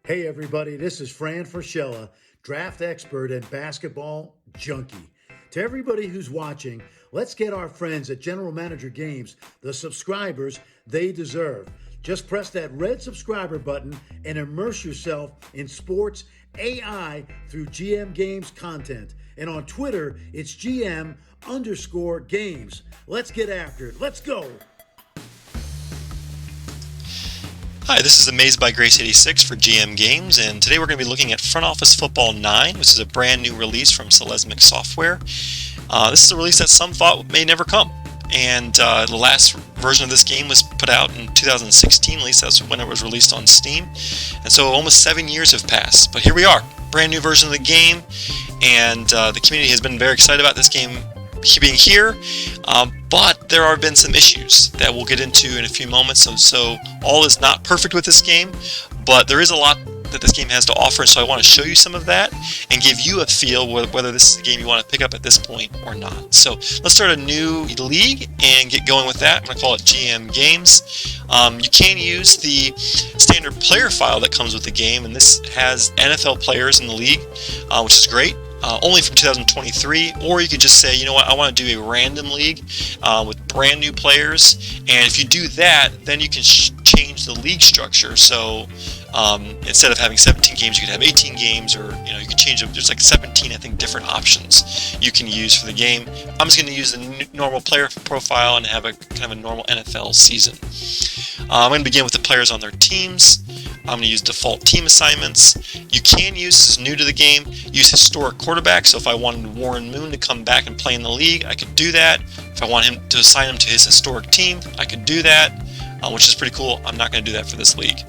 Hey everybody, this is Fran Fraschella, draft expert and basketball junkie. To everybody who's watching, let's get our friends at General Manager Games the subscribers they deserve. Just press that red subscriber button and immerse yourself in sports AI through GM Games content. And on Twitter, it's GM_games. Let's get after it. Let's go. Hi, this is Amazed by Grace 86 for GM Games, and today we're going to be looking at Front Office Football 9, which is a brand new release from Selesmic Software. This is a release that some thought may never come, and the last version of this game was put out in 2016, at least that's when it was released on Steam, and so almost 7 years have passed, but here we are, brand new version of the game, and the community has been very excited about this game being here, but there have been some issues that we'll get into in a few moments, so all is not perfect with this game, but there is a lot that this game has to offer, so I want to show you some of that and give you a feel whether this is a game you want to pick up at this point or not. So let's start a new league and get going with that. I'm going to call it GM Games. You can use the standard player file that comes with the game, and this has NFL players in the league, which is great. Only from 2023, or you could just say, you know what, I want to do a random league with brand new players, and if you do that, then you can change the league structure. So instead of having 17 games, you could have 18 games, or you can change it. There's like 17, I think, different options you can use for the game. I'm just going to use the normal player profile and have a kind of a normal NFL season. I'm going to begin with the players on their teams. I'm going to use default team assignments. You can use, this is new to the game, use historic quarterbacks. So if I wanted Warren Moon to come back and play in the league, I could do that. If I want him to assign him to his historic team, I could do that, which is pretty cool. I'm not going to do that for this league.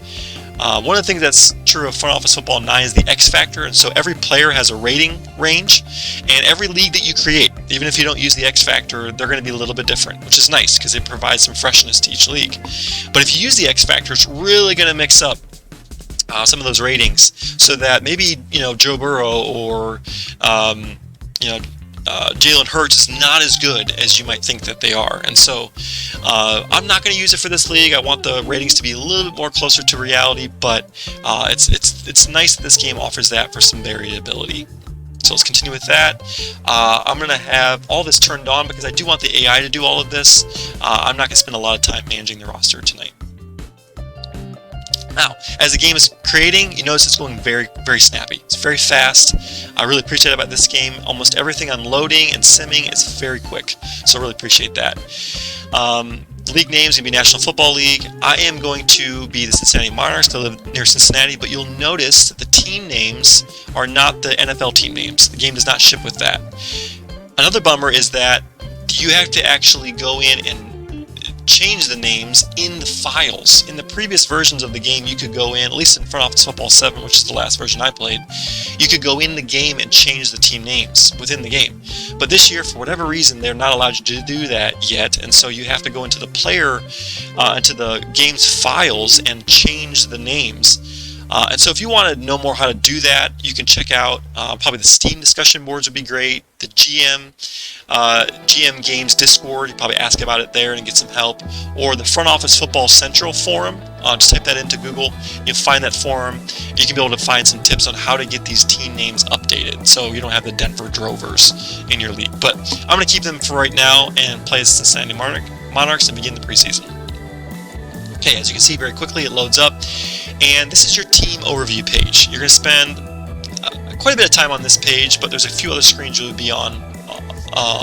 One of the things that's true of Front Office Football 9 is the X Factor, and so every player has a rating range, and every league that you create, even if you don't use the X Factor, they're going to be a little bit different, which is nice because it provides some freshness to each league. But if you use the X Factor, it's really going to mix up some of those ratings, so that maybe Joe Burrow or Jalen Hurts is not as good as you might think that they are, and so I'm not going to use it for this league. I want the ratings to be a little bit more closer to reality, but it's nice that this game offers that for some variability. So let's continue with that. I'm going to have all this turned on because I do want the AI to do all of this. I'm not going to spend a lot of time managing the roster tonight. Now, as the game is creating, you notice it's going very, very snappy. It's very fast. I really appreciate about this game. Almost everything I'm loading and simming is very quick, so I really appreciate that. League names going to be National Football League. I am going to be the Cincinnati Monarchs because I live near Cincinnati, but you'll notice that the team names are not the NFL team names. The game does not ship with that. Another bummer is that you have to actually go in and change the names in the files. In the previous versions of the game, you could go in, at least in Front Office Football 7, which is the last version I played, you could go in the game and change the team names within the game. But this year, for whatever reason, they're not allowed you to do that yet, and so you have to go into the player, into the game's files and change the names. And so if you want to know more how to do that, you can check out probably the Steam discussion boards would be great, the GM Games Discord, you probably ask about it there and get some help, or the Front Office Football Central forum. Just type that into Google, you'll find that forum. You can be able to find some tips on how to get these team names updated so you don't have the Denver Drovers in your league. But I'm going to keep them for right now and play as Cincinnati Monarchs and begin the preseason. Okay, as you can see very quickly, it loads up, and this is your team overview page. You're going to spend quite a bit of time on this page, but there's a few other screens you'll be on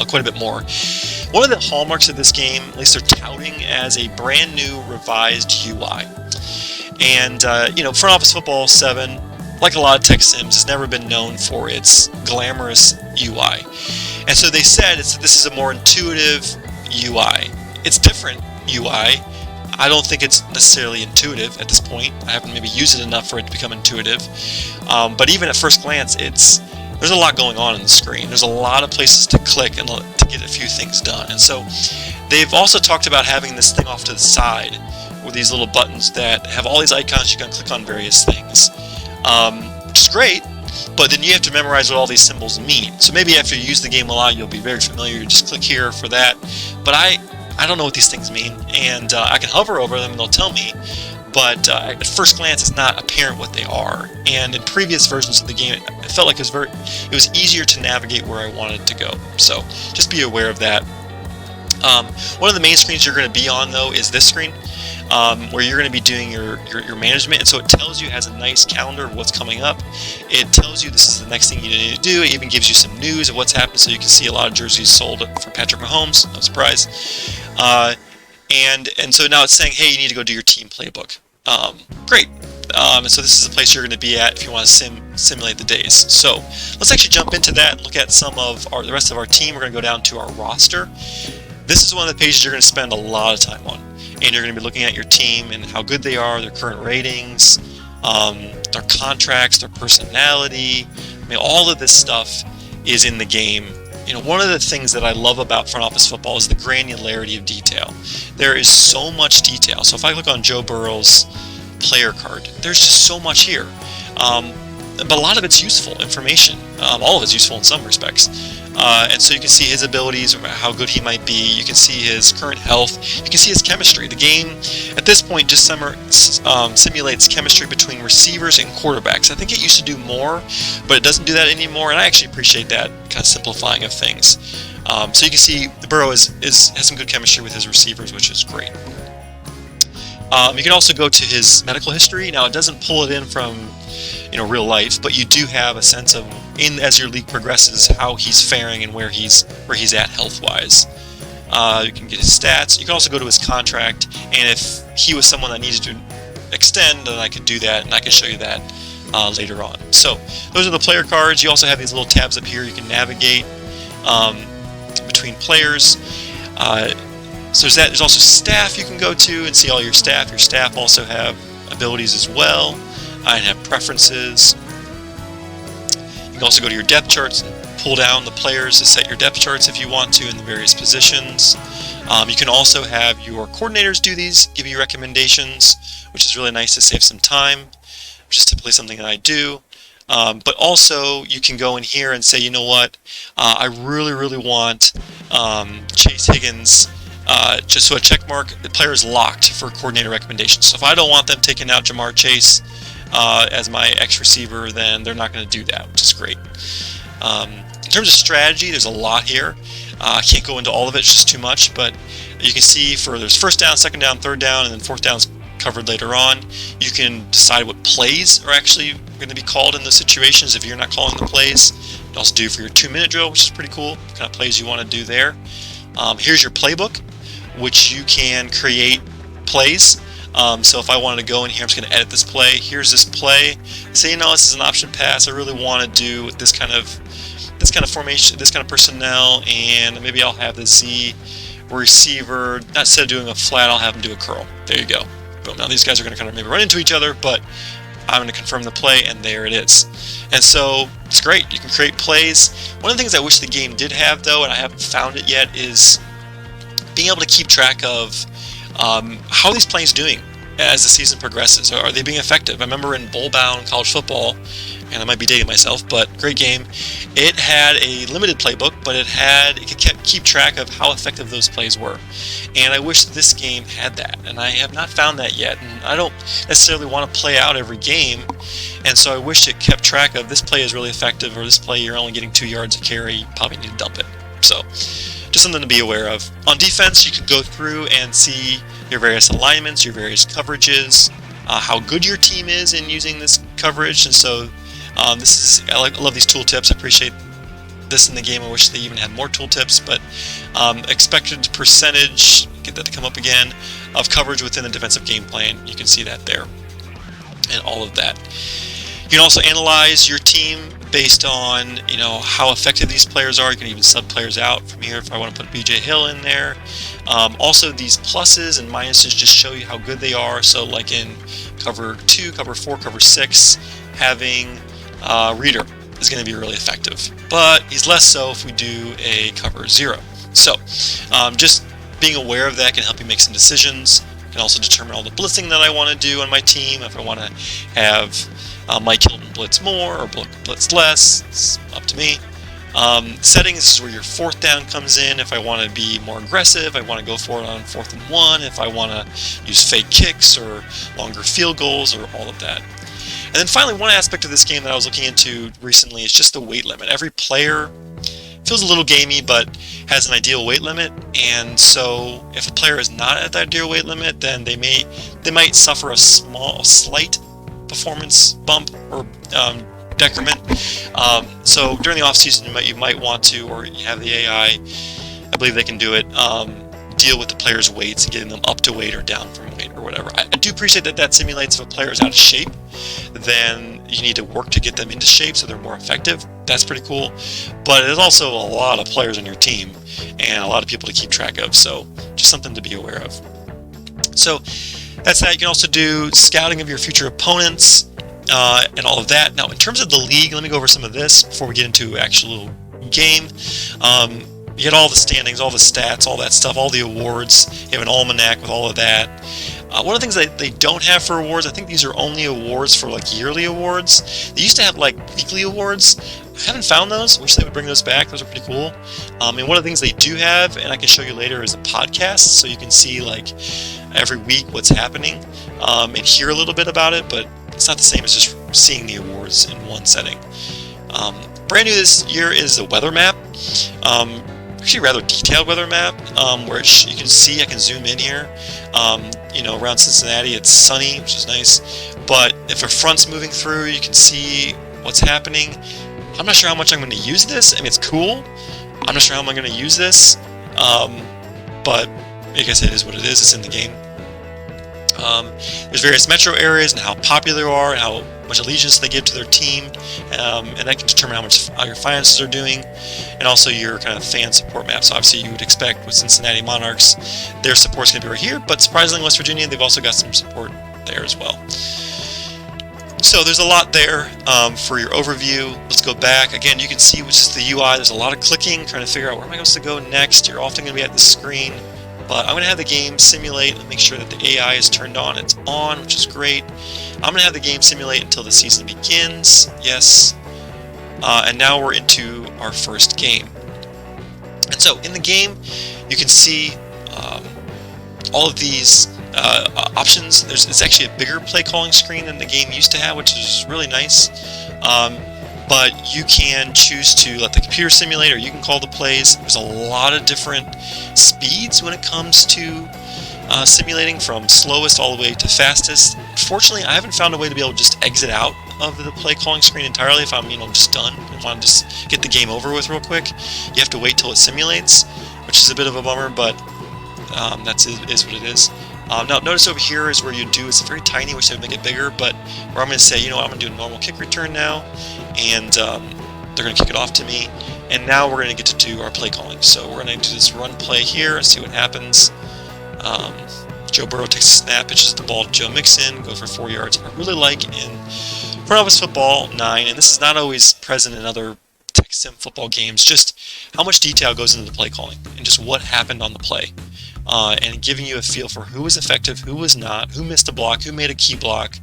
quite a bit more. One of the hallmarks of this game, at least they're touting as a brand new revised UI. And Front Office Football 7, like a lot of tech sims, has never been known for its glamorous UI. And so they said this is a more intuitive UI. It's different UI. I don't think it's necessarily intuitive at this point. I haven't maybe used it enough for it to become intuitive. But even at first glance, there's a lot going on the screen. There's a lot of places to click and to get a few things done. And so they've also talked about having this thing off to the side with these little buttons that have all these icons you can click on various things, which is great. But then you have to memorize what all these symbols mean. So maybe after you use the game a lot, you'll be very familiar. You just click here for that. But I don't know what these things mean, and I can hover over them and they'll tell me, but at first glance it's not apparent what they are. And in previous versions of the game, it felt like it was easier to navigate where I wanted to go. So just be aware of that. One of the main screens you're going to be on, though, is this screen, where you're going to be doing your management. And so it tells you, it has a nice calendar of what's coming up. It tells you this is the next thing you need to do. It even gives you some news of what's happened, so you can see a lot of jerseys sold for Patrick Mahomes. No surprise. And so now it's saying, hey, you need to go do your team playbook. Great. And so this is the place you're going to be at if you want to simulate the days. So let's actually jump into that and look at some of the rest of our team. We're going to go down to our roster. This is one of the pages you're going to spend a lot of time on, and you're going to be looking at your team and how good they are, their current ratings, their contracts, their personality. I mean, all of this stuff is in the game. You know, one of the things that I love about front office football is the granularity of detail. There is so much detail. So if I click on Joe Burrow's player card, there's just so much here. But a lot of it's useful information. All of it's useful in some respects. And so you can see his abilities, how good he might be. You can see his current health. You can see his chemistry. The game, at this point, just simulates chemistry between receivers and quarterbacks. I think it used to do more, but it doesn't do that anymore, and I actually appreciate that kind of simplifying of things. So you can see Burrow has some good chemistry with his receivers, which is great. You can also go to his medical history. Now, it doesn't pull it in from real life, but you do have a sense of, as your league progresses, how he's faring and where he's at health-wise. You can get his stats. You can also go to his contract, and if he was someone that needed to extend, then I could do that, and I can show you that later on. So those are the player cards. You also have these little tabs up here you can navigate between players. So there's that. There's also staff you can go to and see all your staff. Your staff also have abilities as well, and have preferences. You can also go to your depth charts and pull down the players to set your depth charts if you want to in the various positions. You can also have your coordinators do these, give you recommendations, which is really nice to save some time, which is typically something that I do. But also you can go in here and say, you know what, I really want Chase Higgins. Just so a check mark, the player is locked for coordinator recommendations. So if I don't want them taking out Jamar Chase as my X receiver, then they're not going to do that, which is great. In terms of strategy, there's a lot here. I can't go into all of it, it's just too much, but you can see there's first down, second down, third down, and then fourth down's covered later on. You can decide what plays are actually going to be called in those situations if you're not calling the plays. You can also do for your 2-minute drill, which is pretty cool, the kind of plays you want to do there. Here's your playbook, which you can create plays. So if I wanted to go in here, I'm just going to edit this play. Here's this play. Say, this is an option pass. I really want to do this kind of formation, this kind of personnel, and maybe I'll have the Z receiver. Instead of doing a flat, I'll have him do a curl. There you go. Boom. Now these guys are going to kind of maybe run into each other, but I'm going to confirm the play, and there it is. And so it's great. You can create plays. One of the things I wish the game did have, though, and I haven't found it yet, is being able to keep track of how are these plays doing as the season progresses. Are they being effective? I remember in bowl-bound college football, and I might be dating myself, but great game, it had a limited playbook, but it could keep track of how effective those plays were. And I wish this game had that, and I have not found that yet. And I don't necessarily want to play out every game, and so I wish it kept track of this play is really effective, or this play you're only getting 2 yards of carry, you probably need to dump it. So just something to be aware of. On defense, you can go through and see your various alignments, your various coverages, how good your team is in using this coverage. And so I love these tooltips. I appreciate this in the game. I wish they even had more tooltips, but expected percentage, get that to come up again, of coverage within the defensive game plan. You can see that there, and all of that. You can also analyze your team based on how effective these players are. You can even sub players out from here if I want to put BJ Hill in there. Also, these pluses and minuses just show you how good they are. So like in cover 2, cover 4, cover 6, having Reader is going to be really effective, but he's less so if we do a cover 0. So just being aware of that can help you make some decisions. You can also determine all the blitzing that I want to do on my team. If I want to have Mike Hilton blitz more or blitz less, it's up to me. Settings is where your fourth down comes in. If I want to be more aggressive, I want to go for it on 4th and 1. If I want to use fake kicks or longer field goals or all of that. And then finally, one aspect of this game that I was looking into recently is just the weight limit. Every player feels a little gamey, but has an ideal weight limit, and so if a player is not at that ideal weight limit, then they might suffer a slight performance bump or decrement. So during the off season, you might want to, or you have the AI, I believe they can do it, deal with the players' weights and getting them up to weight or down from weight or whatever. I do appreciate that simulates if a player is out of shape, then you need to work to get them into shape so they're more effective. That's pretty cool. But there's also a lot of players on your team and a lot of people to keep track of, so just something to be aware of. So that's that. You can also do scouting of your future opponents and all of that. Now, in terms of the league, let me go over some of this before we get into actual game. You get all the standings, all the stats, all that stuff, all the awards. You have an almanac with all of that. One of the things that they don't have for awards, I think these are only awards for like yearly awards. They used to have like weekly awards. I haven't found those. Wish they would bring those back. Those are pretty cool. And one of the things they do have, and I can show you later, is a podcast, so you can see like every week what's happening and hear a little bit about it. But it's not the same as just seeing the awards in one setting. Brand new this year is the weather map. Actually, a rather detailed weather map where you can see. I can zoom in here. Around Cincinnati, it's sunny, which is nice. But if a front's moving through, you can see what's happening. I'm not sure how much I'm going to use this. I mean, it's cool. I'm not sure how I'm going to use this. But I guess it is what it is. It's in the game. There's various metro areas and how popular they are and how much allegiance they give to their team, and that can determine how your finances are doing, and also your kind of fan support map. So obviously you would expect with Cincinnati Monarchs, their support's going to be right here, but surprisingly West Virginia, they've also got some support there as well. So there's a lot there for your overview. Let's go back. Again, you can see which is the UI. There's a lot of clicking, trying to figure out where am I supposed to go next. You're often going to be at the screen. But I'm going to have the game simulate and make sure that the AI is turned on. It's on, which is great. I'm going to have the game simulate until the season begins. Yes. And now we're into our first game. And so in the game, you can see all of these options. It's actually a bigger play calling screen than the game used to have, which is really nice. But you can choose to let the computer simulate, or you can call the plays. There's a lot of different speeds when it comes to simulating, from slowest all the way to fastest. Fortunately, I haven't found a way to be able to just exit out of the play calling screen entirely if I'm just done and want to just get the game over with real quick. You have to wait till it simulates, which is a bit of a bummer, but that is what it is. Now notice over here is where you do, it's very tiny, wish I would make it bigger, but where I'm going to say, I'm going to do a normal kick return now, and they're going to kick it off to me, and now we're going to get to do our play calling. So we're going to do this run play here and see what happens. Joe Burrow takes a snap, pitches the ball to Joe Mixon, goes for 4 yards. I really like in Front Office Football 9, and this is not always present in other tech sim football games, just how much detail goes into the play calling and just what happened on the play. And giving you a feel for who was effective, who was not, who missed a block, who made a key block,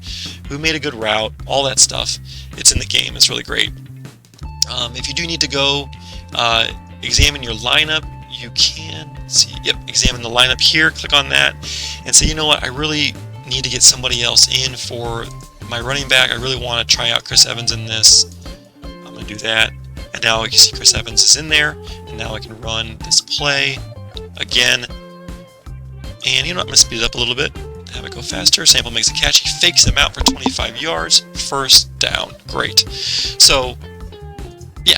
who made a good route, all that stuff. It's in the game. It's really great. If you do need to go examine your lineup, you can see, examine the lineup here, click on that, and say, you know what, I really need to get somebody else in for my running back. I really want to try out Chris Evans in this. I'm going to do that. And now you can see Chris Evans is in there, and now I can run this play again. And I'm going to speed it up a little bit, have it go faster. Sample makes a catch. He fakes him out for 25 yards. First down. Great. So, yeah.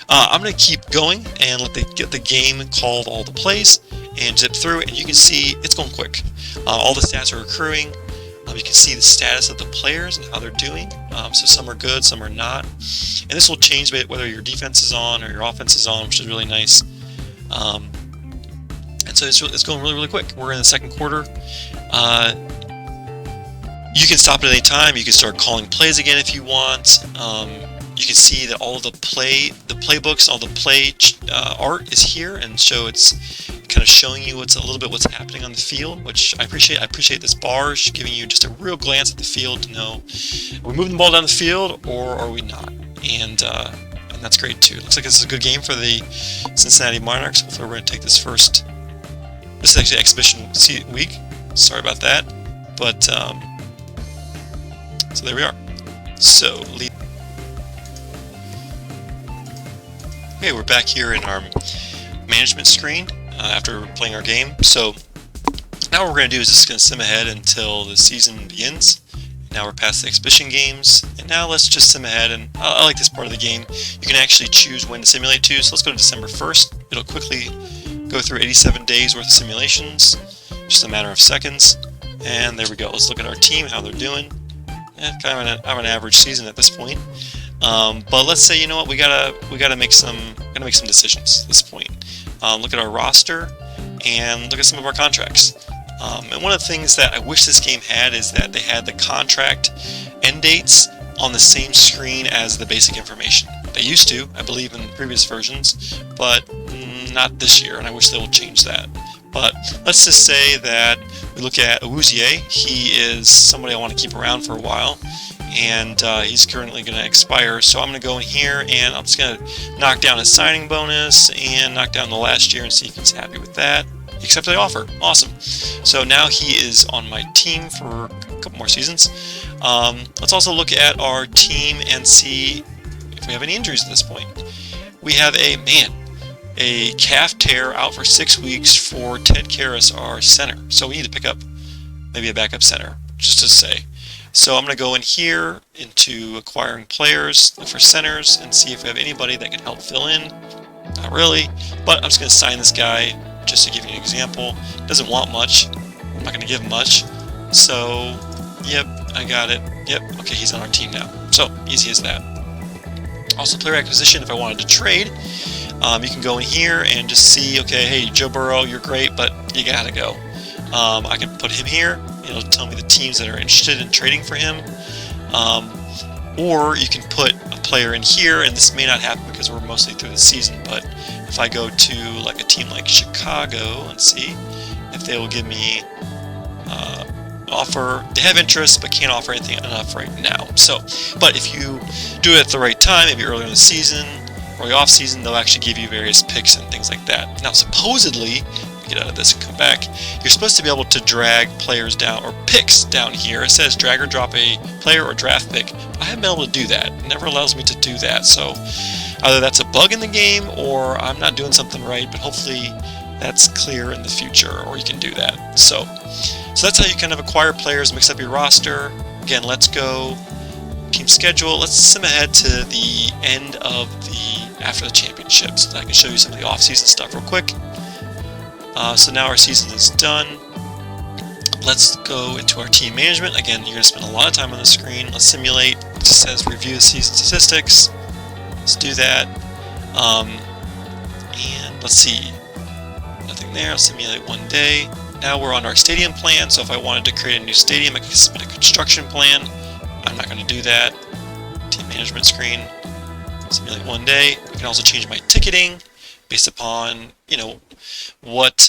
I'm going to keep going and get the game called all the plays and zip through. And you can see it's going quick. All the stats are accruing. You can see the status of the players and how they're doing. So some are good, some are not. And this will change whether your defense is on or your offense is on, which is really nice. And so it's going really, really quick. We're in the second quarter. You can stop at any time. You can start calling plays again if you want. You can see that all of the playbooks, all the play art is here, and so it's kind of showing you what's happening on the field, which I appreciate. I appreciate this bar giving you just a real glance at the field to know, are we moving the ball down the field or are we not? And and that's great too. Looks like this is a good game for the Cincinnati Monarchs. Hopefully we're going to take this first. This is actually exhibition week. Sorry about that, but so there we are. So okay, we're back here in our management screen after playing our game. So now what we're going to do is just going to sim ahead until the season begins. Now we're past the exhibition games, and now let's just sim ahead. And I like this part of the game. You can actually choose when to simulate to. So let's go to December 1st. It'll quickly go through 87 days worth of simulations, just a matter of seconds. And there we go. Let's look at our team, how they're doing. Kind of an average season at this point. But let's say, you know what, we gotta make some decisions at this point. Look at our roster and look at some of our contracts. And one of the things that I wish this game had is that they had the contract end dates on the same screen as the basic information. They used to, I believe, in previous versions, but not this year, and I wish they will change that. But let's just say that we look at Awuzie. He is somebody I want to keep around for a while, and he's currently going to expire. So I'm going to go in here, and I'm just going to knock down his signing bonus and knock down the last year and see if he's happy with that. Accept the offer. Awesome. So now he is on my team for a couple more seasons. Let's also look at our team and see if we have any injuries at this point. We have a calf tear out for 6 weeks for Ted Karras, our center. So we need to pick up maybe a backup center, just to say. So I'm going to go in here into acquiring players, look for centers, and see if we have anybody that can help fill in. Not really, but I'm just going to sign this guy just to give you an example. Doesn't want much. I'm not going to give him much. So, yep, I got it. Yep, okay, he's on our team now. So, easy as that. Also, player acquisition, if I wanted to trade, you can go in here and just see, okay, hey, Joe Burrow, you're great, but you gotta go. I can put him here. It'll tell me the teams that are interested in trading for him. Or you can put a player in here, and this may not happen because we're mostly through the season, but if I go to like a team like Chicago and see if they will give me offer, they have interest but can't offer anything enough right now. So, but if you do it at the right time, maybe earlier in the season or the off season, they'll actually give you various picks and things like that. Now, supposedly, get out of this and come back, you're supposed to be able to drag players down or picks down here. It says drag or drop a player or draft pick. I haven't been able to do that. It never allows me to do that. So either that's a bug in the game or I'm not doing something right, but hopefully that's clear in the future, or you can do that. So that's how you kind of acquire players, mix up your roster. Again, let's go team schedule. Let's sim ahead to the end of after the championship so that I can show you some of the off-season stuff real quick. So now our season is done. Let's go into our team management. Again, you're going to spend a lot of time on the screen. Let's simulate. It just says review the season statistics. Let's do that. And let's see. Nothing there. Let's simulate 1 day. Now we're on our stadium plan. So if I wanted to create a new stadium, I can submit a construction plan. I'm not going to do that. Team management screen. Simulate 1 day. I can also change my ticketing based upon, what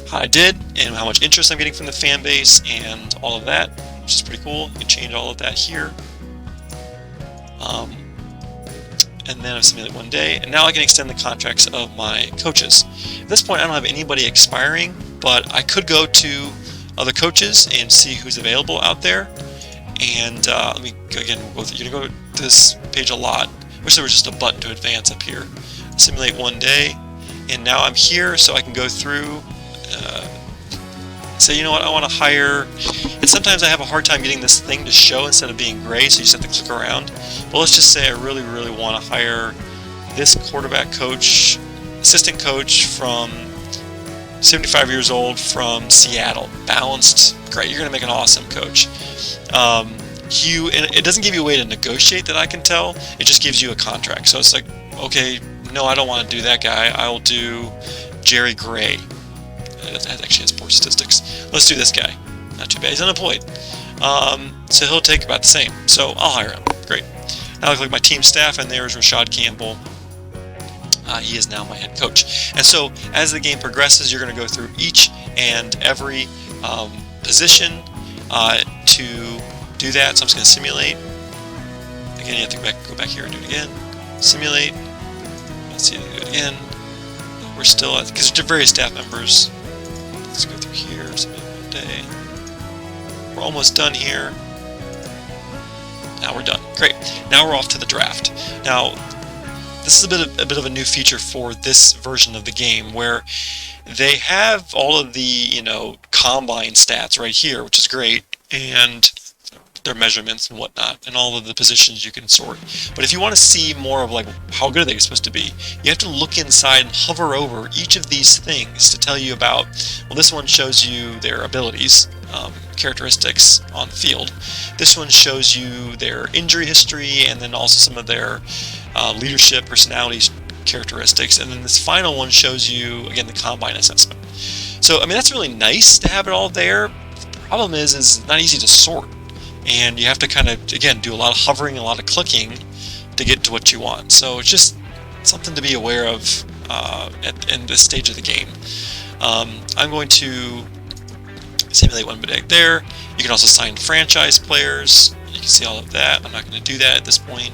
how I did and how much interest I'm getting from the fan base and all of that, which is pretty cool. You can change all of that here. And then I simulate 1 day, and now I can extend the contracts of my coaches. At this point, I don't have anybody expiring, but I could go to other coaches and see who's available out there. And let me again. You're gonna go to this page a lot. Wish there was just a button to advance up here. Simulate 1 day, and now I'm here, so I can go through. Say, you know what, I want to hire. And sometimes I have a hard time getting this thing to show instead of being gray, so you just have to click around. But let's just say I really, really want to hire this quarterback coach, assistant coach from 75 years old from Seattle. Balanced, great. You're going to make an awesome coach. And it doesn't give you a way to negotiate that I can tell. It just gives you a contract. So it's like, okay, no, I don't want to do that guy. I'll do Jerry Gray. That actually has poor statistics. Let's do this guy. Not too bad. He's unemployed. So he'll take about the same. So I'll hire him. Great. Now I look like my team staff, and there's Rashad Campbell. He is now my head coach. And so as the game progresses, you're going to go through each and every position to do that. So I'm just going to simulate. Again, you have to go back here and do it again. simulate. Let's see, do it again. We're still at, because there's various staff members. Let's go through here, simulate one day. We're almost done here. Now we're done. Great. Now we're off to the draft. Now, this is a bit of a new feature for this version of the game, where they have all of the, you know, combine stats right here, which is great, and their measurements and whatnot, and all of the positions you can sort. But if you want to see more of like how good are they supposed to be, you have to look inside and hover over each of these things to tell you about, well, this one shows you their abilities, characteristics on the field. This one shows you their injury history, and then also some of their leadership, personality characteristics, and then this final one shows you, again, the combine assessment. So, I mean, that's really nice to have it all there. The problem is it's not easy to sort, and you have to kind of, again, do a lot of hovering, a lot of clicking to get to what you want. So it's just something to be aware of in this stage of the game. I'm going to simulate one bit there. You can also assign franchise players. You can see all of that. I'm not going to do that at this point.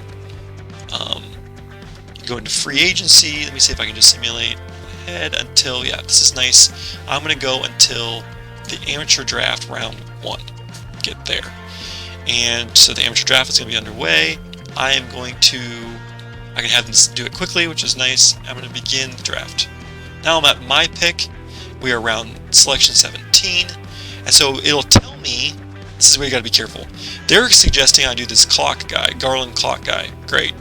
Go into free agency. Let me see if I can just simulate ahead until, yeah, this is nice. I'm going to go until the amateur draft round 1. Get there. And so the amateur draft is going to be underway. I can have them do it quickly, which is nice. I'm going to begin the draft. Now I'm at my pick. We are around selection 17. And so it'll tell me, this is where you got to be careful. They're suggesting I do this clock guy, Garland clock guy. Great.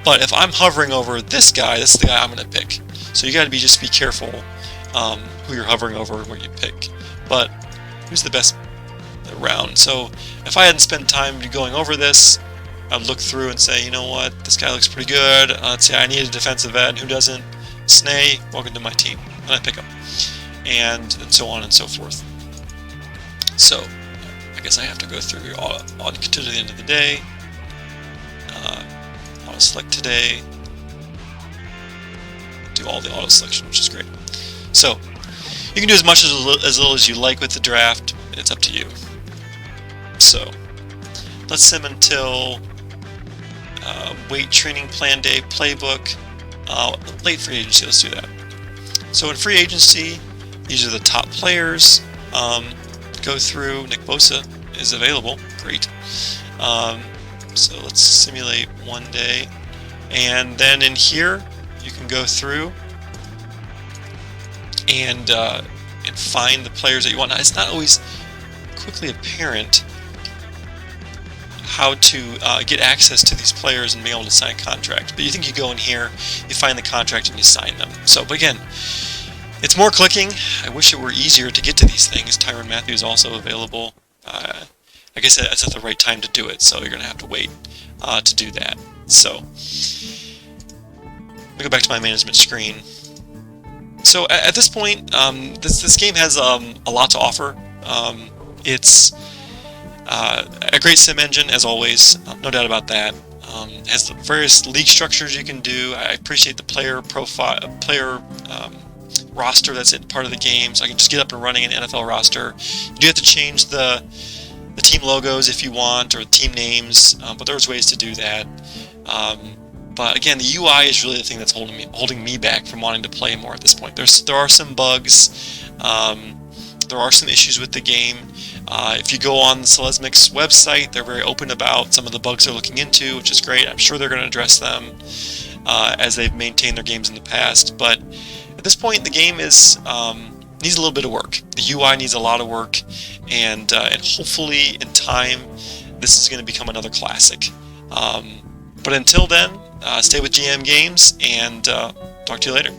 But if I'm hovering over this guy, this is the guy I'm going to pick. So you got to just be careful who you're hovering over and what you pick. But who's the best round? So if I hadn't spent time going over this, I'd look through and say, you know what, this guy looks pretty good. Let's say I need a defensive end. Who doesn't? Snay, welcome to my team. And I pick him. And so on and so forth. So I guess I have to go through all to the end of the day. Auto select today. Do all the auto selection, which is great. So you can do as much as little as you like with the draft. It's up to you. So let's sim until wait training plan day playbook. Late free agency. Let's do that. So in free agency, these are the top players. Go through. Nick Bosa is available. Great. So let's simulate one day, and then in here you can go through and find the players that you want. Now, it's not always quickly apparent how to get access to these players and be able to sign a contract. But you think you go in here, you find the contract, and you sign them. So, but again, it's more clicking. I wish it were easier to get to these things. Tyrann Mathieu is also available. I guess that's at the right time to do it, so you're going to have to wait to do that. So, let me go back to my management screen. So at this point, this game has a lot to offer. It's a great sim engine, as always, no doubt about that. It has the various league structures you can do. I appreciate the player profile, roster that's in part of the game, so I can just get up and running an NFL roster. You do have to change the team logos if you want, or team names, but there's ways to do that. But again, the UI is really the thing that's holding me back from wanting to play more at this point. There are some bugs. There are some issues with the game. If you go on the Selesmic's website, they're very open about some of the bugs they're looking into, which is great. I'm sure they're going to address them as they've maintained their games in the past. But at this point, the game needs a little bit of work. The UI needs a lot of work, and hopefully in time, this is going to become another classic. But until then, stay with GM Games, and talk to you later.